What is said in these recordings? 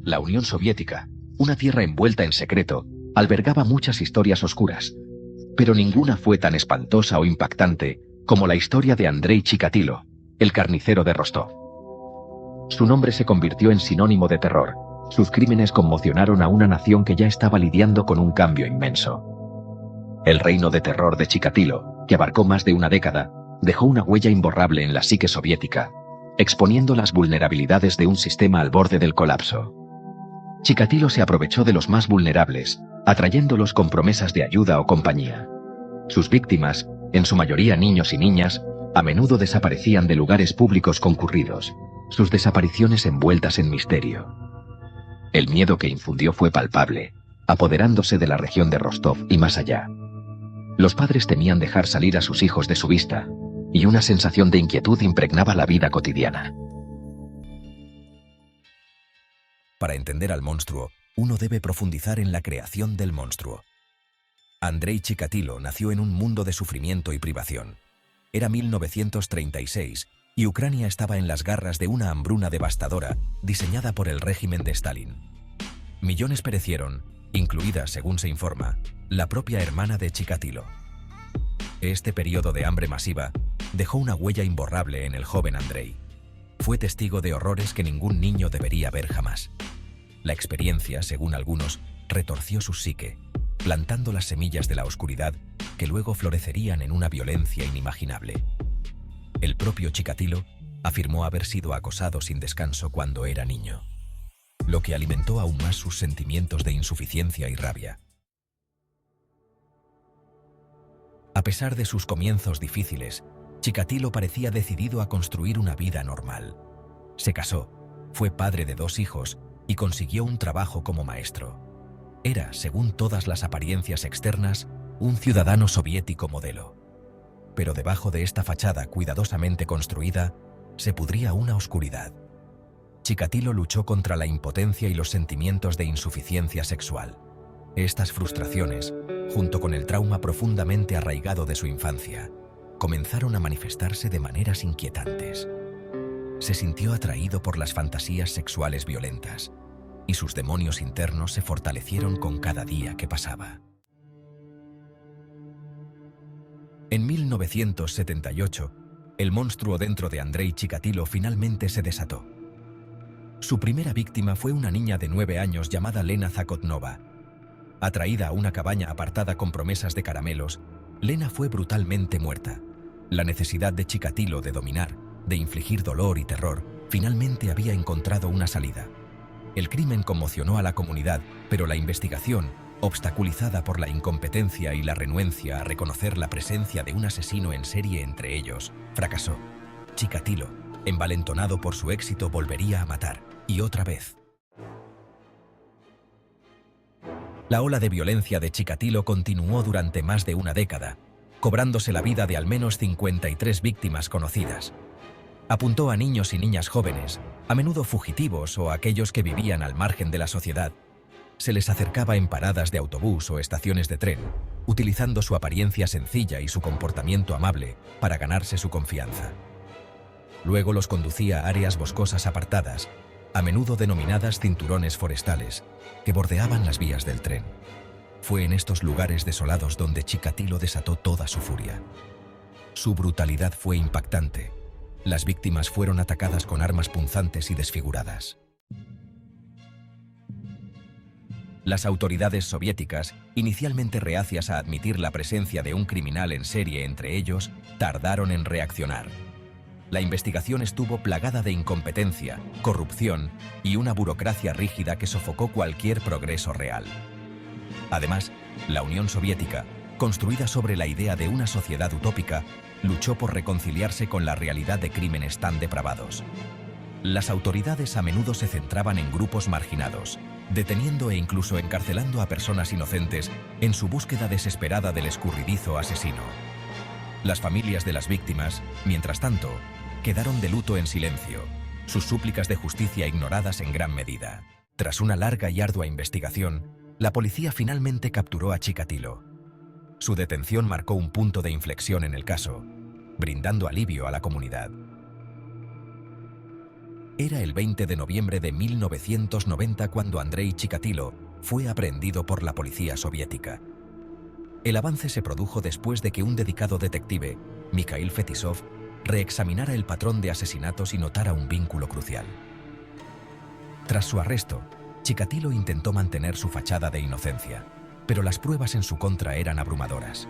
La Unión Soviética, una tierra envuelta en secreto, albergaba muchas historias oscuras, pero ninguna fue tan espantosa o impactante como la historia de Andrei Chikatilo, el carnicero de Rostov. Su nombre se convirtió en sinónimo de terror. Sus crímenes conmocionaron a una nación que ya estaba lidiando con un cambio inmenso. El reino de terror de Chikatilo, que abarcó más de una década, dejó una huella imborrable en la psique soviética, exponiendo las vulnerabilidades de un sistema al borde del colapso. Chikatilo se aprovechó de los más vulnerables, atrayéndolos con promesas de ayuda o compañía. Sus víctimas, en su mayoría niños y niñas, a menudo desaparecían de lugares públicos concurridos, sus desapariciones envueltas en misterio. El miedo que infundió fue palpable, apoderándose de la región de Rostov y más allá. Los padres temían dejar salir a sus hijos de su vista, y una sensación de inquietud impregnaba la vida cotidiana. Para entender al monstruo, uno debe profundizar en la creación del monstruo. Andrei Chikatilo nació en un mundo de sufrimiento y privación. Era 1936 y Ucrania estaba en las garras de una hambruna devastadora diseñada por el régimen de Stalin. Millones perecieron, incluida, según se informa, la propia hermana de Chikatilo. Este periodo de hambre masiva dejó una huella imborrable en el joven Andrei. Fue testigo de horrores que ningún niño debería ver jamás. La experiencia, según algunos, retorció su psique, plantando las semillas de la oscuridad que luego florecerían en una violencia inimaginable. El propio Chikatilo afirmó haber sido acosado sin descanso cuando era niño, lo que alimentó aún más sus sentimientos de insuficiencia y rabia. A pesar de sus comienzos difíciles, Chikatilo parecía decidido a construir una vida normal. Se casó, fue padre de 2 hijos y consiguió un trabajo como maestro. Era, según todas las apariencias externas, un ciudadano soviético modelo. Pero debajo de esta fachada cuidadosamente construida, se pudría una oscuridad. Chikatilo luchó contra la impotencia y los sentimientos de insuficiencia sexual. Estas frustraciones, junto con el trauma profundamente arraigado de su infancia, comenzaron a manifestarse de maneras inquietantes. Se sintió atraído por las fantasías sexuales violentas, y sus demonios internos se fortalecieron con cada día que pasaba. En 1978, el monstruo dentro de Andrei Chikatilo finalmente se desató. Su primera víctima fue una niña de 9 años llamada Lena Zakotnova. Atraída a una cabaña apartada con promesas de caramelos, Lena fue brutalmente muerta. La necesidad de Chikatilo de dominar, de infligir dolor y terror, finalmente había encontrado una salida. El crimen conmocionó a la comunidad, pero la investigación, obstaculizada por la incompetencia y la renuencia a reconocer la presencia de un asesino en serie entre ellos, fracasó. Chikatilo, envalentonado por su éxito, volvería a matar, y otra vez. La ola de violencia de Chikatilo continuó durante más de una década, cobrándose la vida de al menos 53 víctimas conocidas. Apuntó a niños y niñas jóvenes, a menudo fugitivos o aquellos que vivían al margen de la sociedad. Se les acercaba en paradas de autobús o estaciones de tren, utilizando su apariencia sencilla y su comportamiento amable para ganarse su confianza. Luego los conducía a áreas boscosas apartadas, a menudo denominadas cinturones forestales, que bordeaban las vías del tren. Fue en estos lugares desolados donde Chikatilo desató toda su furia. Su brutalidad fue impactante. Las víctimas fueron atacadas con armas punzantes y desfiguradas. Las autoridades soviéticas, inicialmente reacias a admitir la presencia de un criminal en serie entre ellos, tardaron en reaccionar. La investigación estuvo plagada de incompetencia, corrupción y una burocracia rígida que sofocó cualquier progreso real. Además, la Unión Soviética, construida sobre la idea de una sociedad utópica, luchó por reconciliarse con la realidad de crímenes tan depravados. Las autoridades a menudo se centraban en grupos marginados, deteniendo e incluso encarcelando a personas inocentes en su búsqueda desesperada del escurridizo asesino. Las familias de las víctimas, mientras tanto, quedaron de luto en silencio, sus súplicas de justicia ignoradas en gran medida. Tras una larga y ardua investigación, la policía finalmente capturó a Chikatilo. Su detención marcó un punto de inflexión en el caso, brindando alivio a la comunidad. Era el 20 de noviembre de 1990 cuando Andrei Chikatilo fue aprehendido por la policía soviética. El avance se produjo después de que un dedicado detective, Mikhail Fetisov, reexaminara el patrón de asesinatos y notara un vínculo crucial. Tras su arresto, Chikatilo intentó mantener su fachada de inocencia, pero las pruebas en su contra eran abrumadoras.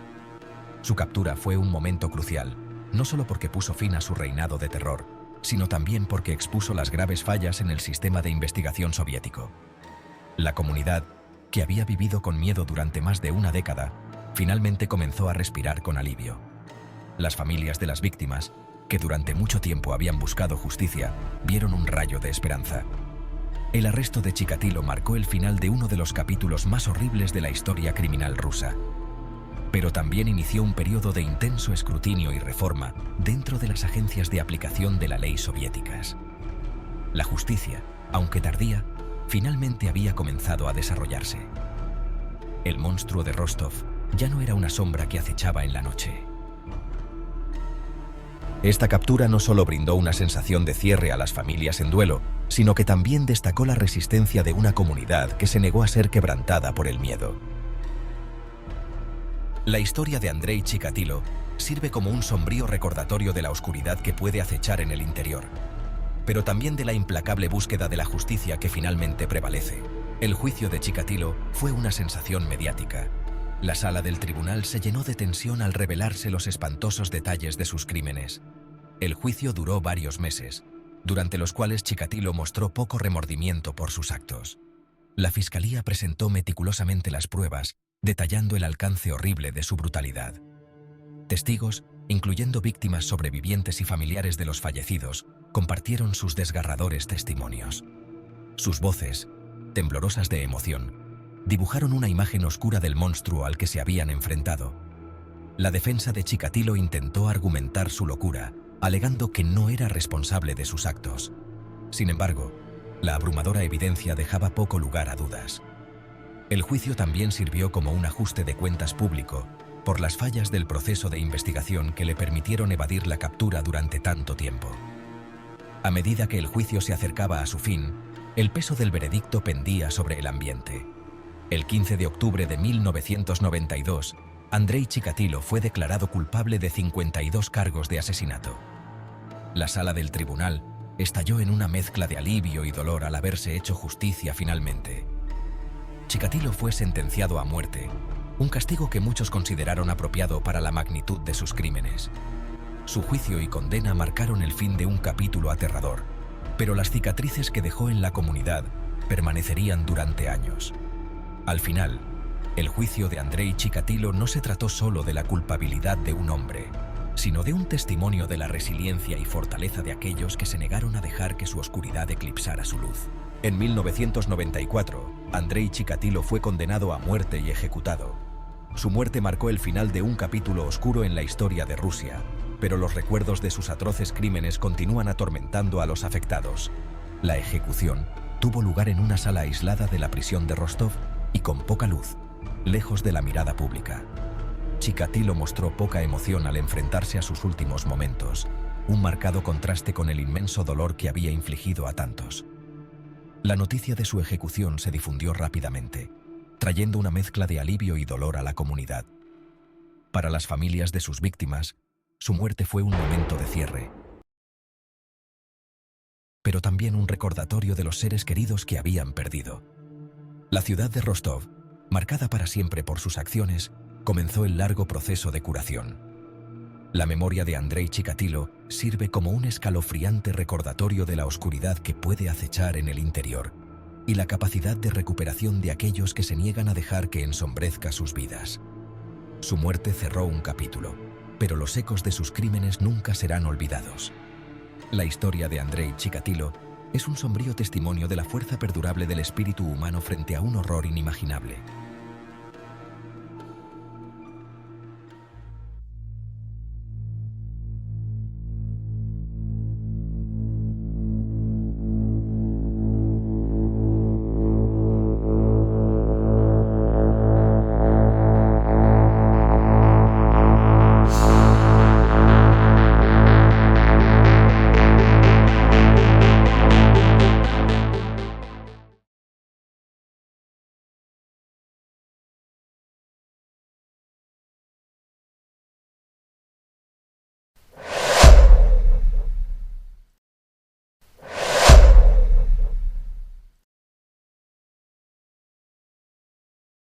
Su captura fue un momento crucial, no solo porque puso fin a su reinado de terror, sino también porque expuso las graves fallas en el sistema de investigación soviético. La comunidad, que había vivido con miedo durante más de una década, finalmente comenzó a respirar con alivio. Las familias de las víctimas, que durante mucho tiempo habían buscado justicia, vieron un rayo de esperanza. El arresto de Chikatilo marcó el final de uno de los capítulos más horribles de la historia criminal rusa. Pero también inició un periodo de intenso escrutinio y reforma dentro de las agencias de aplicación de la ley soviéticas. La justicia, aunque tardía, finalmente había comenzado a desarrollarse. El monstruo de Rostov ya no era una sombra que acechaba en la noche. Esta captura no solo brindó una sensación de cierre a las familias en duelo, sino que también destacó la resistencia de una comunidad que se negó a ser quebrantada por el miedo. La historia de Andrei Chikatilo sirve como un sombrío recordatorio de la oscuridad que puede acechar en el interior, pero también de la implacable búsqueda de la justicia que finalmente prevalece. El juicio de Chikatilo fue una sensación mediática. La sala del tribunal se llenó de tensión al revelarse los espantosos detalles de sus crímenes. El juicio duró varios meses, durante los cuales Chikatilo mostró poco remordimiento por sus actos. La fiscalía presentó meticulosamente las pruebas, detallando el alcance horrible de su brutalidad. Testigos, incluyendo víctimas sobrevivientes y familiares de los fallecidos, compartieron sus desgarradores testimonios. Sus voces, temblorosas de emoción, dibujaron una imagen oscura del monstruo al que se habían enfrentado. La defensa de Chikatilo intentó argumentar su locura, alegando que no era responsable de sus actos. Sin embargo, la abrumadora evidencia dejaba poco lugar a dudas. El juicio también sirvió como un ajuste de cuentas público por las fallas del proceso de investigación que le permitieron evadir la captura durante tanto tiempo. A medida que el juicio se acercaba a su fin, el peso del veredicto pendía sobre el ambiente. El 15 de octubre de 1992, Andrei Chikatilo fue declarado culpable de 52 cargos de asesinato. La sala del tribunal estalló en una mezcla de alivio y dolor al haberse hecho justicia finalmente. Chikatilo fue sentenciado a muerte, un castigo que muchos consideraron apropiado para la magnitud de sus crímenes. Su juicio y condena marcaron el fin de un capítulo aterrador, pero las cicatrices que dejó en la comunidad permanecerían durante años. Al final, el juicio de Andrei Chikatilo no se trató solo de la culpabilidad de un hombre, sino de un testimonio de la resiliencia y fortaleza de aquellos que se negaron a dejar que su oscuridad eclipsara su luz. En 1994, Andrei Chikatilo fue condenado a muerte y ejecutado. Su muerte marcó el final de un capítulo oscuro en la historia de Rusia, pero los recuerdos de sus atroces crímenes continúan atormentando a los afectados. La ejecución tuvo lugar en una sala aislada de la prisión de Rostov y con poca luz, lejos de la mirada pública. Chikatilo mostró poca emoción al enfrentarse a sus últimos momentos, un marcado contraste con el inmenso dolor que había infligido a tantos. La noticia de su ejecución se difundió rápidamente, trayendo una mezcla de alivio y dolor a la comunidad. Para las familias de sus víctimas, su muerte fue un momento de cierre, pero también un recordatorio de los seres queridos que habían perdido. La ciudad de Rostov, marcada para siempre por sus acciones, comenzó el largo proceso de curación. La memoria de Andrei Chikatilo sirve como un escalofriante recordatorio de la oscuridad que puede acechar en el interior y la capacidad de recuperación de aquellos que se niegan a dejar que ensombrezca sus vidas. Su muerte cerró un capítulo, pero los ecos de sus crímenes nunca serán olvidados. La historia de Andrei Chikatilo es un sombrío testimonio de la fuerza perdurable del espíritu humano frente a un horror inimaginable.